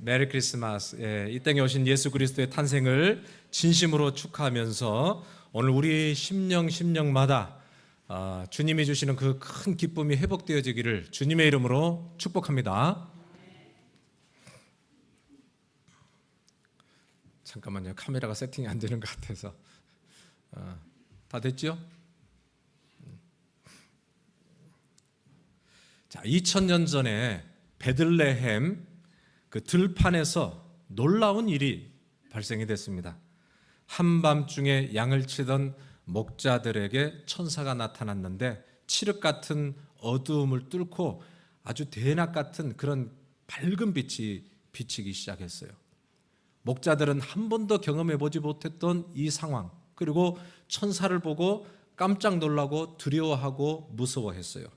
메리 크리스마스. 이 땅에 오신 예수 그리스도의 탄생을 진심으로 축하하면서 오늘 우리 심령마다 주님이 주시는 그 큰 기쁨이 회복되어지기를 주님의 이름으로 축복합니다. 잠깐만요. 카메라가 세팅이 안 되는 것 같아서. 다 됐죠? 자, 2000년 전에 베들레헴 그 들판에서 놀라운 일이 발생이 됐습니다. 한밤중에 양을 치던 목자들에게 천사가 나타났는데 칠흑 같은 어두움을 뚫고 아주 대낮 같은 그런 밝은 빛이 비치기 시작했어요. 목자들은 한 번도 경험해 보지 못했던 이 상황, 그리고 천사를 보고 깜짝 놀라고 두려워하고 무서워했어요.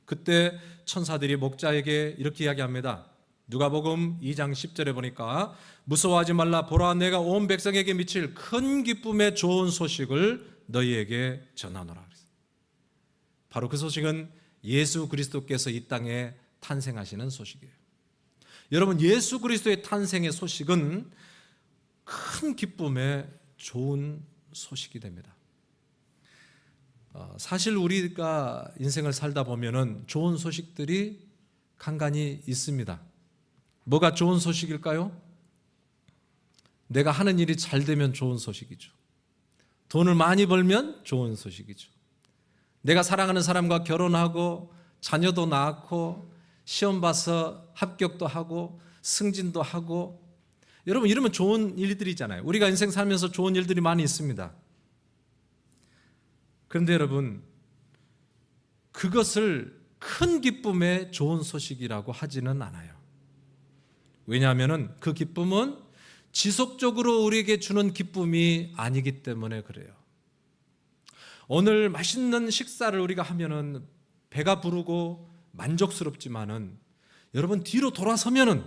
그때 천사들이 목자에게 이렇게 이야기합니다. 누가복음 2장 10절에 보니까 무서워하지 말라, 보라 내가 온 백성에게 미칠 큰 기쁨의 좋은 소식을 너희에게 전하노라. 바로 그 소식은 예수 그리스도께서 이 땅에 탄생하시는 소식이에요. 여러분, 예수 그리스도의 탄생의 소식은 큰 기쁨의 좋은 소식이 됩니다. 사실 우리가 인생을 살다 보면은 좋은 소식들이 간간히 있습니다. 뭐가 좋은 소식일까요? 내가 하는 일이 잘 되면 좋은 소식이죠. 돈을 많이 벌면 좋은 소식이죠. 내가 사랑하는 사람과 결혼하고 자녀도 낳고 시험 봐서 합격도 하고 승진도 하고, 여러분 이러면 좋은 일들이잖아요. 우리가 인생 살면서 좋은 일들이 많이 있습니다. 그런데 여러분, 그것을 큰 기쁨의 좋은 소식이라고 하지는 않아요. 왜냐하면 그 기쁨은 지속적으로 우리에게 주는 기쁨이 아니기 때문에 그래요. 오늘 맛있는 식사를 우리가 하면은 배가 부르고 만족스럽지만은 여러분, 뒤로 돌아서면은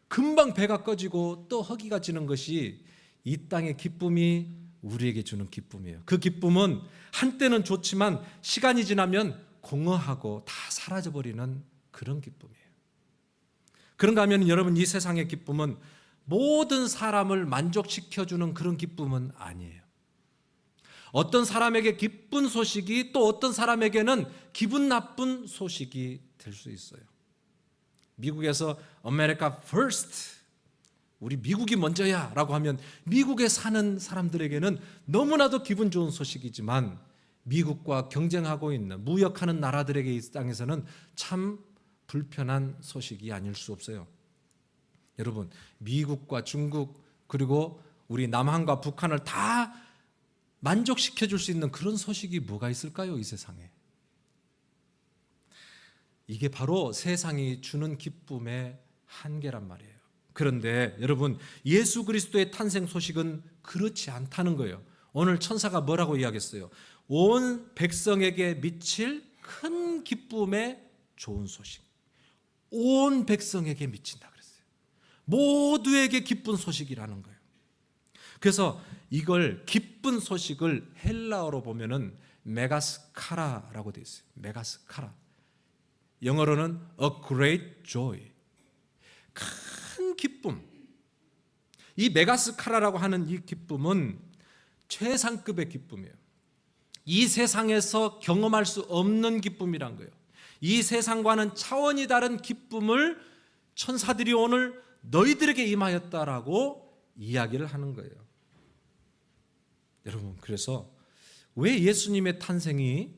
금방 배가 꺼지고 또 허기가 지는 것이 이 땅의 기쁨이 우리에게 주는 기쁨이에요. 그 기쁨은 한때는 좋지만 시간이 지나면 공허하고 다 사라져버리는 그런 기쁨이에요. 그런가 하면 여러분, 이 세상의 기쁨은 모든 사람을 만족시켜주는 그런 기쁨은 아니에요. 어떤 사람에게 기쁜 소식이 또 어떤 사람에게는 기분 나쁜 소식이 될 수 있어요. 미국에서 America First, 우리 미국이 먼저야 라고 하면 미국에 사는 사람들에게는 너무나도 기분 좋은 소식이지만 미국과 경쟁하고 있는 무역하는 나라들에게 이 땅에서는 참 불편한 소식이 아닐 수 없어요. 여러분, 미국과 중국 그리고 우리 남한과 북한을 다 만족시켜 줄 수 있는 그런 소식이 뭐가 있을까요? 이 세상에. 이게 바로 세상이 주는 기쁨의 한계란 말이에요. 그런데 여러분, 예수 그리스도의 탄생 소식은 그렇지 않다는 거예요. 오늘 천사가 뭐라고 이야기했어요? 온 백성에게 미칠 큰 기쁨의 좋은 소식. 온 백성에게 미친다 그랬어요. 모두에게 기쁜 소식이라는 거예요. 그래서 이걸 기쁜 소식을 헬라어로 보면은 메가스카라라고 되어 있어요. 메가스카라. 영어로는 a great joy. 큰 기쁨. 이 메가스카라라고 하는 이 기쁨은 최상급의 기쁨이에요. 이 세상에서 경험할 수 없는 기쁨이란 거예요. 이 세상과는 차원이 다른 기쁨을 천사들이 오늘 너희들에게 임하였다라고 이야기를 하는 거예요. 여러분, 그래서 왜 예수님의 탄생이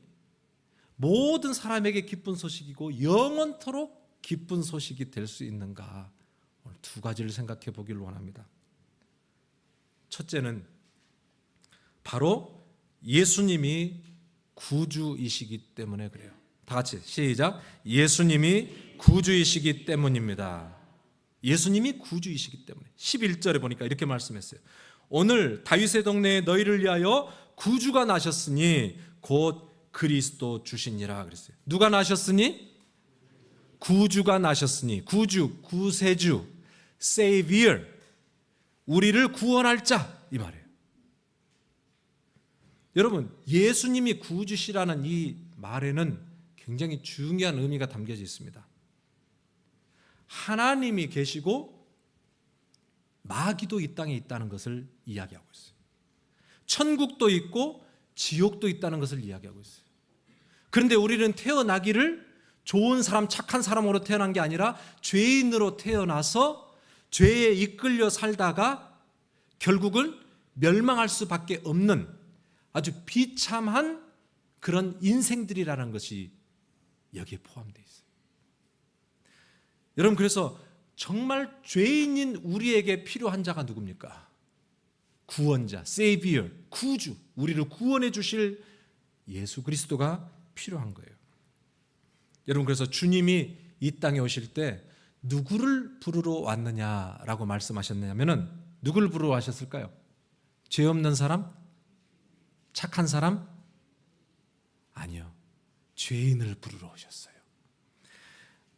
모든 사람에게 기쁜 소식이고 영원토록 기쁜 소식이 될 수 있는가, 오늘 두 가지를 생각해 보기를 원합니다. 첫째는 바로 예수님이 구주이시기 때문에 그래요. 다 같이 시작. 예수님이 구주이시기 때문입니다. 예수님이 구주이시기 때문에. 11절에 보니까 이렇게 말씀했어요. 오늘 다윗의 동네에 너희를 위하여 구주가 나셨으니 곧 그리스도 주시니라 그랬어요. 누가 나셨으니? 구주가 나셨으니. 구주, 구세주, Savior, 우리를 구원할 자, 이 말이에요. 여러분, 예수님이 구주시라는 이 말에는 굉장히 중요한 의미가 담겨져 있습니다. 하나님이 계시고 마귀도 이 땅에 있다는 것을 이야기하고 있어요. 천국도 있고 지옥도 있다는 것을 이야기하고 있어요. 그런데 우리는 태어나기를 좋은 사람, 착한 사람으로 태어난 게 아니라 죄인으로 태어나서 죄에 이끌려 살다가 결국은 멸망할 수밖에 없는 아주 비참한 그런 인생들이라는 것이 여기에 포함되어 있어요. 여러분, 그래서 정말 죄인인 우리에게 필요한 자가 누굽니까? 구원자, 세이비어, 구주, 우리를 구원해 주실 예수 그리스도가 필요한 거예요. 여러분, 그래서 주님이 이 땅에 오실 때 누구를 부르러 왔느냐라고 말씀하셨냐면은 누구를 부르러 하셨을까요? 죄 없는 사람? 착한 사람? 아니요. 죄인을 부르러 오셨어요.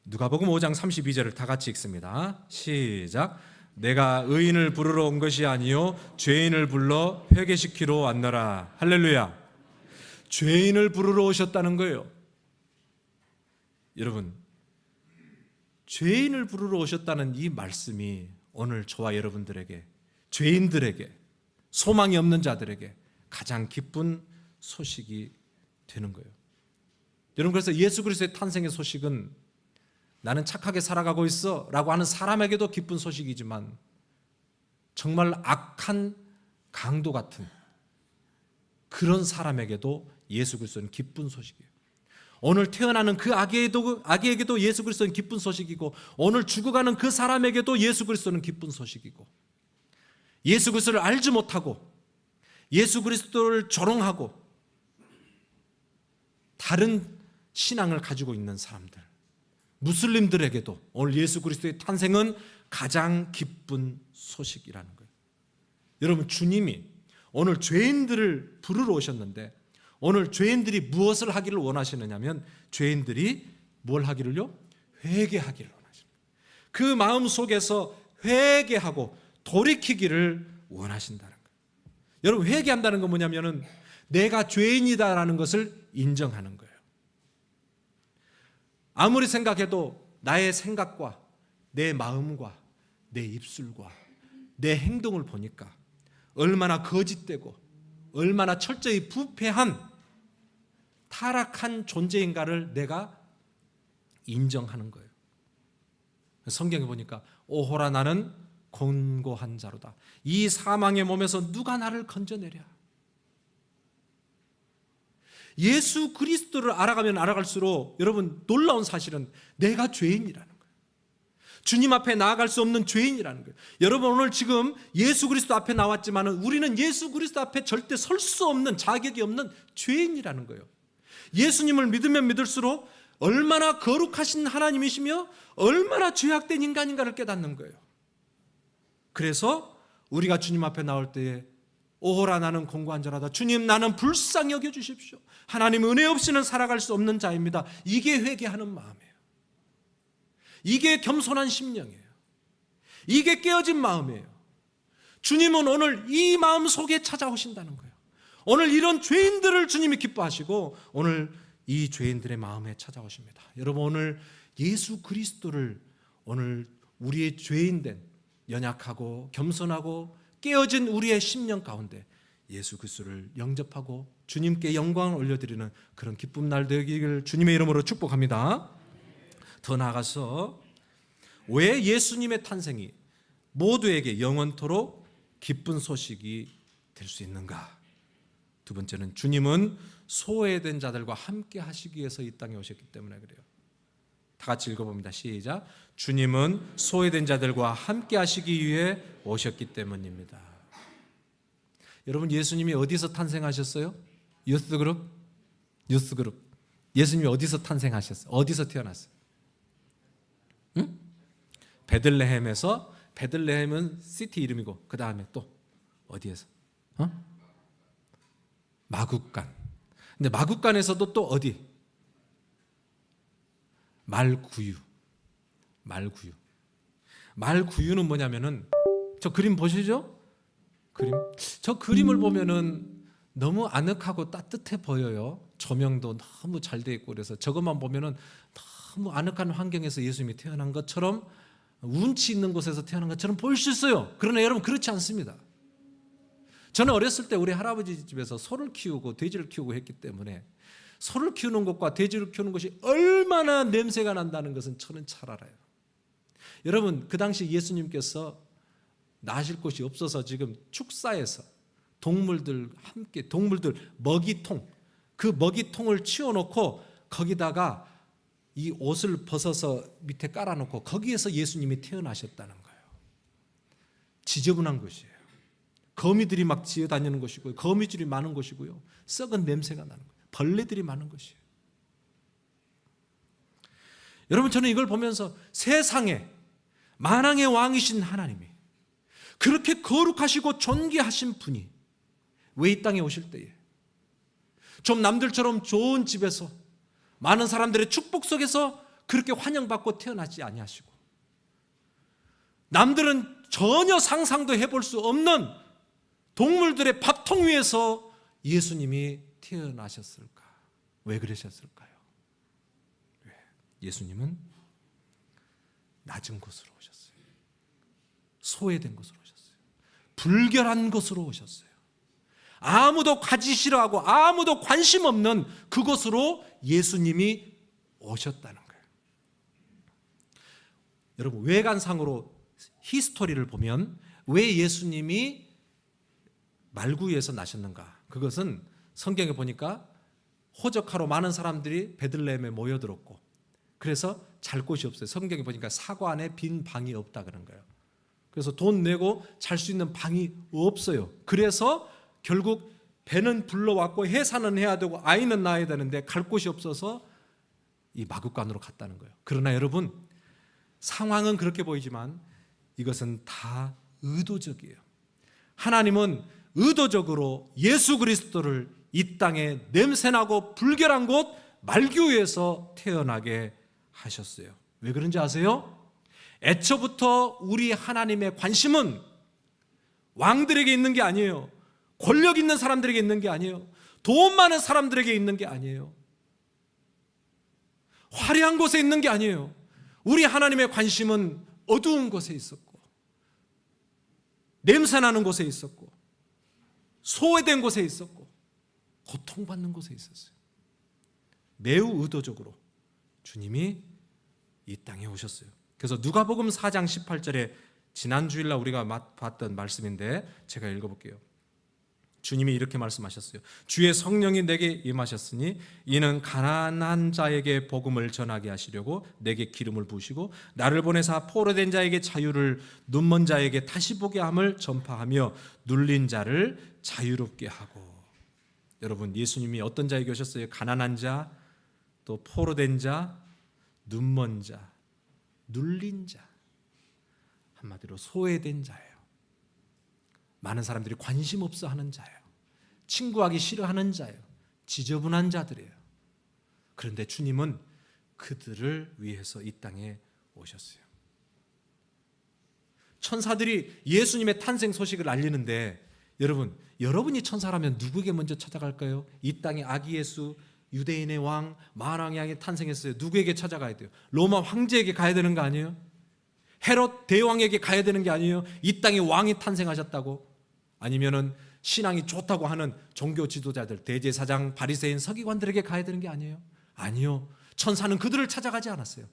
누가복음 5장 32절을 다 같이 읽습니다. 시작. 내가 의인을 부르러 온 것이 아니요 죄인을 불러 회개시키러 왔노라. 할렐루야. 죄인을 부르러 오셨다는 거예요. 여러분, 죄인을 부르러 오셨다는 이 말씀이 오늘 저와 여러분들에게, 죄인들에게, 소망이 없는 자들에게 가장 기쁜 소식이 되는 거예요. 여러분, 그래서 예수 그리스도의 탄생의 소식은 나는 착하게 살아가고 있어 라고 하는 사람에게도 기쁜 소식이지만 정말 악한 강도 같은 그런 사람에게도 예수 그리스도는 기쁜 소식이에요. 오늘 태어나는 그 아기에게도 예수 그리스도는 기쁜 소식이고, 오늘 죽어가는 그 사람에게도 예수 그리스도는 기쁜 소식이고, 예수 그리스도를 알지 못하고 예수 그리스도를 조롱하고 다른 신앙을 가지고 있는 사람들, 무슬림들에게도 오늘 예수 그리스도의 탄생은 가장 기쁜 소식이라는 거예요. 여러분, 주님이 오늘 죄인들을 부르러 오셨는데 오늘 죄인들이 무엇을 하기를 원하시느냐면 죄인들이 뭘 하기를요? 회개하기를 원하십니다. 그 마음 속에서 회개하고 돌이키기를 원하신다는 거예요. 여러분, 회개한다는 건 뭐냐면은 내가 죄인이다라는 것을 인정하는 거예요. 아무리 생각해도 나의 생각과 내 마음과 내 입술과 내 행동을 보니까 얼마나 거짓되고 얼마나 철저히 부패한 타락한 존재인가를 내가 인정하는 거예요. 성경에 보니까 오호라 나는 곤고한 자로다. 이 사망의 몸에서 누가 나를 건져내랴. 예수 그리스도를 알아가면 알아갈수록 여러분, 놀라운 사실은 내가 죄인이라는 거예요. 주님 앞에 나아갈 수 없는 죄인이라는 거예요. 여러분, 오늘 지금 예수 그리스도 앞에 나왔지만 우리는 예수 그리스도 앞에 절대 설 수 없는, 자격이 없는 죄인이라는 거예요. 예수님을 믿으면 믿을수록 얼마나 거룩하신 하나님이시며 얼마나 죄악된 인간인가를 깨닫는 거예요. 그래서 우리가 주님 앞에 나올 때에 오호라 나는 공고한 자라다. 주님, 나는 불쌍히 여겨주십시오. 하나님, 은혜 없이는 살아갈 수 없는 자입니다. 이게 회개하는 마음이에요. 이게 겸손한 심령이에요. 이게 깨어진 마음이에요. 주님은 오늘 이 마음 속에 찾아오신다는 거예요. 오늘 이런 죄인들을 주님이 기뻐하시고 오늘 이 죄인들의 마음에 찾아오십니다. 여러분, 오늘 예수 그리스도를 오늘 우리의 죄인된 연약하고 겸손하고 깨어진 우리의 심령 가운데 예수 그리스도를 영접하고 주님께 영광을 올려드리는 그런 기쁜 날 되기를 주님의 이름으로 축복합니다. 더 나아가서 왜 예수님의 탄생이 모두에게 영원토록 기쁜 소식이 될 수 있는가? 두 번째는 주님은 소외된 자들과 함께 하시기 위해서 이 땅에 오셨기 때문에 그래요. 다 같이 읽어봅니다. 시작. 주님은 소외된 자들과 함께 하시기 위해 오셨기 때문입니다. 여러분, 예수님이 어디서 탄생하셨어요? 유스그룹? 유스그룹. 예수님이 어디서 탄생하셨어요? 어디서 태어났어요? 응? 베들레헴에서. 베들레헴은 시티 이름이고 그 다음에 또 어디에서? 마굿간. 근데 마굿간에서도 또 어디? 말구유. 말구유. 말구유는 뭐냐면은 저 그림 보시죠? 그림. 저 그림을 보면은 너무 아늑하고 따뜻해 보여요. 조명도 너무 잘 돼 있고 그래서 저것만 보면은 너무 아늑한 환경에서 예수님이 태어난 것처럼 운치 있는 곳에서 태어난 것처럼 보일 수 있어요. 그러나 여러분 그렇지 않습니다. 저는 어렸을 때 우리 할아버지 집에서 소를 키우고 돼지를 키우고 했기 때문에 소를 키우는 것과 돼지를 키우는 것이 얼마나 냄새가 난다는 것은 저는 잘 알아요. 여러분 그 당시 예수님께서 나실 곳이 없어서 지금 축사에서 동물들 먹이통, 그 먹이통을 치워놓고 거기다가 이 옷을 벗어서 밑에 깔아놓고 거기에서 예수님이 태어나셨다는 거예요. 지저분한 곳이에요. 거미들이 막 지어다니는 곳이고요, 거미줄이 많은 곳이고요, 썩은 냄새가 나는 거예요. 벌레들이 많은 곳이에요. 여러분 저는 이걸 보면서 세상에 만왕의 왕이신 하나님이 그렇게 거룩하시고 존귀하신 분이 왜 이 땅에 오실 때에 좀 남들처럼 좋은 집에서 많은 사람들의 축복 속에서 그렇게 환영받고 태어나지 아니하시고 남들은 전혀 상상도 해볼 수 없는 동물들의 밥통 위에서 예수님이 태어나셨을까? 왜 그러셨을까요? 왜? 예수님은 낮은 곳으로 오셨어요. 소외된 곳으로 오셨어요. 불결한 곳으로 오셨어요. 아무도 가지 싫어하고 아무도 관심 없는 그곳으로 예수님이 오셨다는 거예요. 여러분 외관상으로 히스토리를 보면 왜 예수님이 말구유에서 나셨는가? 그것은 성경에 보니까 호적하러 많은 사람들이 베들레헴에 모여들었고 그래서 잘 곳이 없어요. 성경에 보니까 사과 안에 빈 방이 없다 그런 거예요. 그래서 돈 내고 잘 수 있는 방이 없어요. 그래서 결국 배는 불러왔고 해산은 해야 되고 아이는 낳아야 되는데 갈 곳이 없어서 이 마구간으로 갔다는 거예요. 그러나 여러분 상황은 그렇게 보이지만 이것은 다 의도적이에요. 하나님은 의도적으로 예수 그리스도를 이 땅에 냄새나고 불결한 곳 말교에서 태어나게 하셨어요. 왜 그런지 아세요? 애초부터 우리 하나님의 관심은 왕들에게 있는 게 아니에요. 권력 있는 사람들에게 있는 게 아니에요. 돈 많은 사람들에게 있는 게 아니에요. 화려한 곳에 있는 게 아니에요. 우리 하나님의 관심은 어두운 곳에 있었고 냄새나는 곳에 있었고 소외된 곳에 있었고 고통받는 곳에 있었어요. 매우 의도적으로 주님이 이 땅에 오셨어요. 그래서 누가복음 4장 18절에 지난 주일날 우리가 봤던 말씀인데 제가 읽어볼게요. 주님이 이렇게 말씀하셨어요. 주의 성령이 내게 임하셨으니 이는 가난한 자에게 복음을 전하게 하시려고 내게 기름을 부으시고 나를 보내사 포로된 자에게 자유를, 눈먼 자에게 다시 보게 함을 전파하며 눌린 자를 자유롭게 하고. 여러분 예수님이 어떤 자에게 오셨어요? 가난한 자, 또 포로된 자, 눈먼 자, 눌린 자, 한마디로 소외된 자예요. 많은 사람들이 관심 없어 하는 자예요. 친구하기 싫어하는 자예요. 지저분한 자들이에요. 그런데 주님은 그들을 위해서 이 땅에 오셨어요. 천사들이 예수님의 탄생 소식을 알리는데 여러분이 천사라면 누구에게 먼저 찾아갈까요? 이 땅에 아기 예수, 유대인의 왕, 만왕의 왕이 탄생했어요. 누구에게 찾아가야 돼요? 로마 황제에게 가야 되는 거 아니에요? 헤롯 대왕에게 가야 되는 게 아니에요? 이 땅에 왕이 탄생하셨다고? 아니면은 신앙이 좋다고 하는 종교 지도자들, 대제사장, 바리새인, 서기관들에게 가야 되는 게 아니에요? 아니요. 천사는 그들을 찾아가지 않았어요.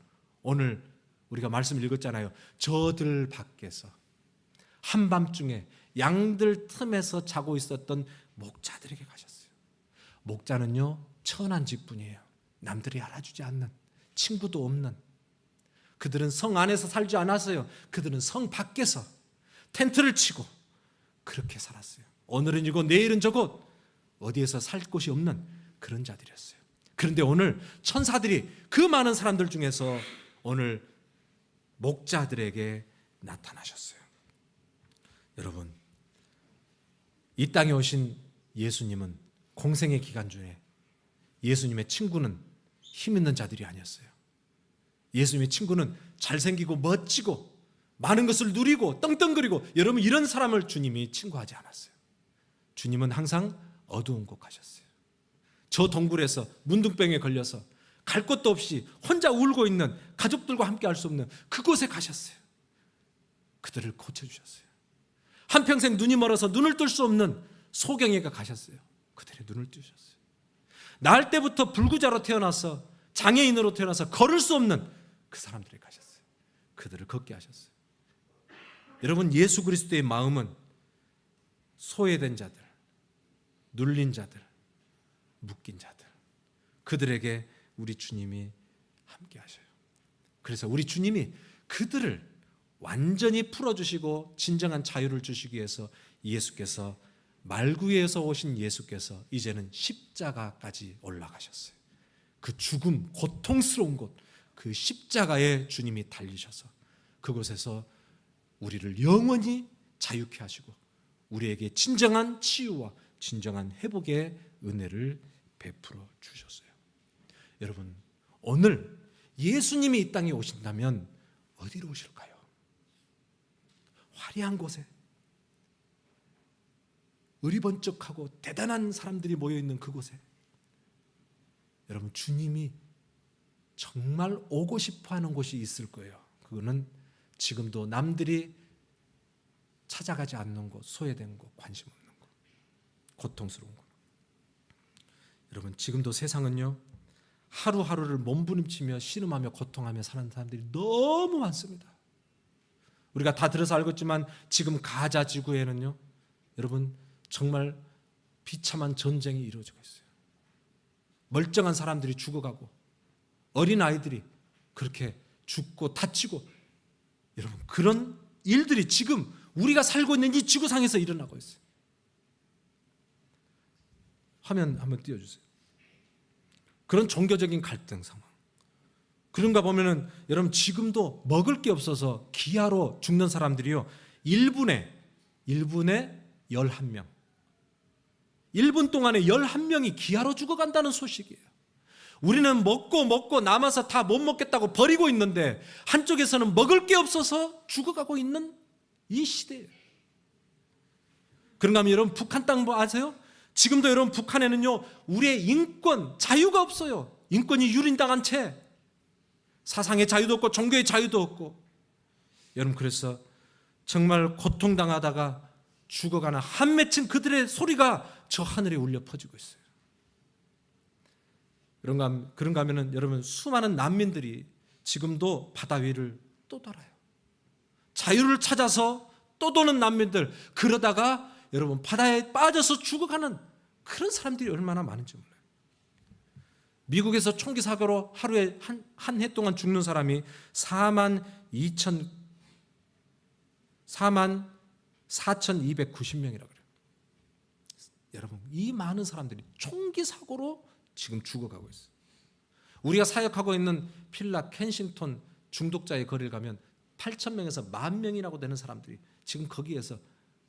오늘 우리가 말씀 읽었잖아요. 저들 밖에서 한밤중에 양들 틈에서 자고 있었던 목자들에게 가셨어요. 목자는요 천한 직분이에요. 남들이 알아주지 않는, 친구도 없는, 그들은 성 안에서 살지 않았어요. 그들은 성 밖에서 텐트를 치고 그렇게 살았어요. 오늘은 이곳 내일은 저곳, 어디에서 살 곳이 없는 그런 자들이었어요. 그런데 오늘 천사들이 그 많은 사람들 중에서 오늘 목자들에게 나타나셨어요. 여러분 이 땅에 오신 예수님은 공생의 기간 중에 예수님의 친구는 힘 있는 자들이 아니었어요. 예수님의 친구는 잘생기고 멋지고 많은 것을 누리고 떵떵거리고, 여러분 이런 사람을 주님이 친구하지 않았어요. 주님은 항상 어두운 곳 가셨어요. 저 동굴에서 문둥병에 걸려서 갈 곳도 없이 혼자 울고 있는, 가족들과 함께 할 수 없는 그곳에 가셨어요. 그들을 고쳐주셨어요. 한평생 눈이 멀어서 눈을 뜰 수 없는 소경이가 가셨어요. 그들의 눈을 뜨셨어요. 날 때부터 불구자로 태어나서 장애인으로 태어나서 걸을 수 없는 그 사람들이 가셨어요. 그들을 걷게 하셨어요. 여러분, 예수 그리스도의 마음은 소외된 자들, 눌린 자들, 묶인 자들, 그들에게 우리 주님이 함께 하셔요. 그래서 우리 주님이 그들을 완전히 풀어주시고 진정한 자유를 주시기 위해서 예수께서 말구에서 오신 예수께서 이제는 십자가까지 올라가셨어요. 그 죽음, 고통스러운 곳, 그 십자가에 주님이 달리셔서 그곳에서 우리를 영원히 자유케 하시고 우리에게 진정한 치유와 진정한 회복의 은혜를 베풀어 주셨어요. 여러분, 오늘 예수님이 이 땅에 오신다면 어디로 오실까요? 화려한 곳에, 의리번쩍하고 대단한 사람들이 모여있는 그곳에, 여러분, 주님이 정말 오고 싶어하는 곳이 있을 거예요. 그거는 지금도 남들이 찾아가지 않는 곳, 소외된 곳, 관심 없는 곳, 고통스러운 곳. 여러분, 지금도 세상은요, 하루하루를 몸부림치며 신음하며 고통하며 사는 사람들이 너무 많습니다. 우리가 다 들어서 알겠지만 지금 가자 지구에는요, 여러분, 정말 비참한 전쟁이 이루어지고 있어요. 멀쩡한 사람들이 죽어가고 어린 아이들이 그렇게 죽고 다치고, 여러분, 그런 일들이 지금 우리가 살고 있는 이 지구상에서 일어나고 있어요. 화면 한번 띄워주세요. 그런 종교적인 갈등 상황. 그런가 보면은 여러분, 지금도 먹을 게 없어서 기아로 죽는 사람들이요, 1분에 11명. 1분 동안에 11명이 기아로 죽어간다는 소식이에요. 우리는 먹고 남아서 다 못 먹겠다고 버리고 있는데 한쪽에서는 먹을 게 없어서 죽어가고 있는 이 시대예요. 그런가 하면 여러분, 북한 땅 뭐 아세요? 지금도 여러분, 북한에는요, 우리의 인권, 자유가 없어요. 인권이 유린당한 채 사상의 자유도 없고 종교의 자유도 없고, 여러분, 그래서 정말 고통당하다가 죽어가는 한 맺힌 그들의 소리가 저 하늘에 울려 퍼지고 있어요. 그런가 하면은 여러분, 수많은 난민들이 지금도 바다 위를 또 돌아요. 자유를 찾아서 또 도는 난민들, 그러다가 여러분, 바다에 빠져서 죽어가는 그런 사람들이 얼마나 많은지 몰라요. 미국에서 총기 사고로 하루에 한 해 동안 죽는 사람이 44,290명이라고 그래요. 여러분, 이 많은 사람들이 총기 사고로 지금 죽어가고 있어요. 우리가 사역하고 있는 필라 켄싱턴 중독자의 거리를 가면 8,000명에서 10,000명이라고 되는 사람들이 지금 거기에서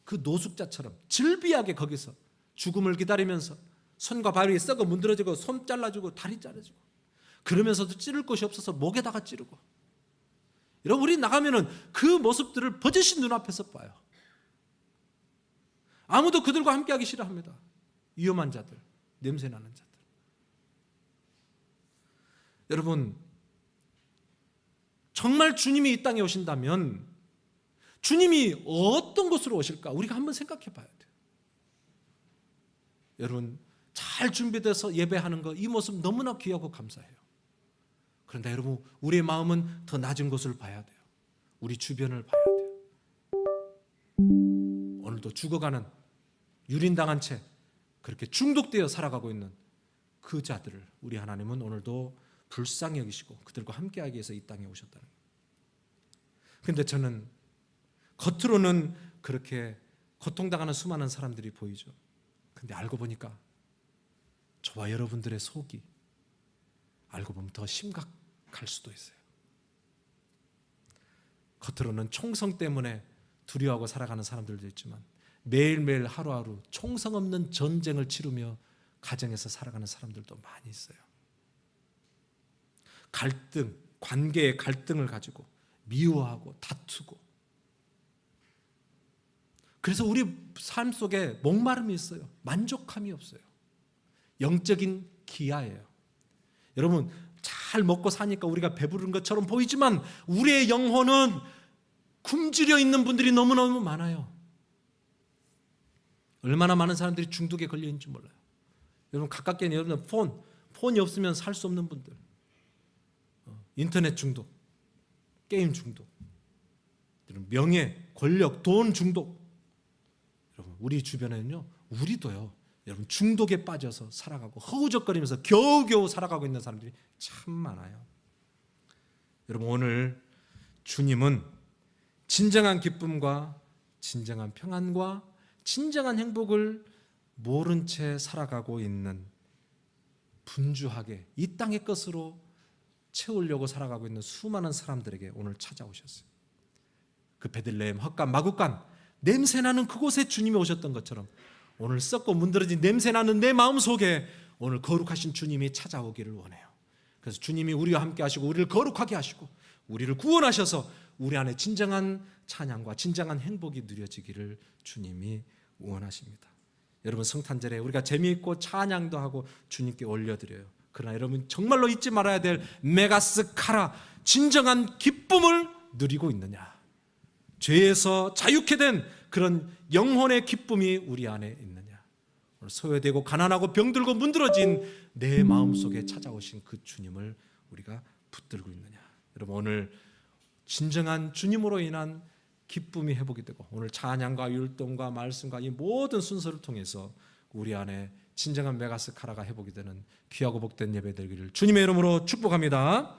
그 노숙자처럼 질비하게 거기서 죽음을 기다리면서 손과 발이 썩어 문드러지고 손 잘라주고 다리 자르지고, 그러면서도 찌를 곳이 없어서 목에다가 찌르고. 여러분, 우리 나가면은 그 모습들을 버젓이 눈앞에서 봐요. 아무도 그들과 함께하기 싫어합니다. 위험한 자들, 냄새나는 자들. 여러분, 정말 주님이 이 땅에 오신다면 주님이 어떤 곳으로 오실까? 우리가 한번 생각해 봐야 돼요. 여러분, 잘 준비돼서 예배하는 거, 이 모습 너무나 귀하고 감사해요. 그런데 여러분, 우리의 마음은 더 낮은 곳을 봐야 돼요. 우리 주변을 봐야 돼요. 오늘도 죽어가는, 유린당한 채 그렇게 중독되어 살아가고 있는 그 자들을 우리 하나님은 오늘도 불쌍히 여기시고 그들과 함께하기 위해서 이 땅에 오셨다는 거예요. 그런데 저는 겉으로는 그렇게 고통당하는 수많은 사람들이 보이죠. 근데 알고 보니까 저와 여러분들의 속이 알고 보면 더 심각할 수도 있어요. 겉으로는 총성 때문에 두려워하고 살아가는 사람들도 있지만 매일매일 하루하루 총성 없는 전쟁을 치르며 가정에서 살아가는 사람들도 많이 있어요. 갈등, 관계의 갈등을 가지고 미워하고 다투고, 그래서 우리 삶 속에 목마름이 있어요. 만족함이 없어요. 영적인 기아예요. 여러분, 잘 먹고 사니까 우리가 배부른 것처럼 보이지만 우리의 영혼은 굶주려 있는 분들이 너무너무 많아요. 얼마나 많은 사람들이 중독에 걸려 있는지 몰라요. 여러분 가깝게 여러분 폰이 없으면 살 수 없는 분들, 인터넷 중독, 게임 중독, 명예, 권력, 돈 중독. 여러분 우리 주변에는요, 우리도요, 여러분 중독에 빠져서 살아가고 허우적거리면서 겨우겨우 살아가고 있는 사람들이 참 많아요. 여러분 오늘 주님은 진정한 기쁨과 진정한 평안과 진정한 행복을 모른 채 살아가고 있는, 분주하게 이 땅의 것으로 채우려고 살아가고 있는 수많은 사람들에게 오늘 찾아오셨어요. 그 베들레헴 헛간 마구간 냄새나는 그곳에 주님이 오셨던 것처럼 오늘 썩고 문드러진 냄새나는 내 마음속에 오늘 거룩하신 주님이 찾아오기를 원해요. 그래서 주님이 우리와 함께 하시고 우리를 거룩하게 하시고 우리를 구원하셔서 우리 안에 진정한 찬양과 진정한 행복이 누려지기를 주님이 원하십니다. 여러분 성탄절에 우리가 재미있고 찬양도 하고 주님께 올려드려요. 그러나 여러분 정말로 잊지 말아야 될 메가스 카라, 진정한 기쁨을 누리고 있느냐? 죄에서 자유케 된 그런 영혼의 기쁨이 우리 안에 있느냐? 오늘 소외되고 가난하고 병들고 문드러진 내 마음속에 찾아오신 그 주님을 우리가 붙들고 있느냐? 여러분 오늘 진정한 주님으로 인한 기쁨이 회복이 되고 오늘 찬양과 율동과 말씀과 이 모든 순서를 통해서 우리 안에 진정한 메가스 카라가 회복이 되는 귀하고 복된 예배 되기를 주님의 이름으로 축복합니다.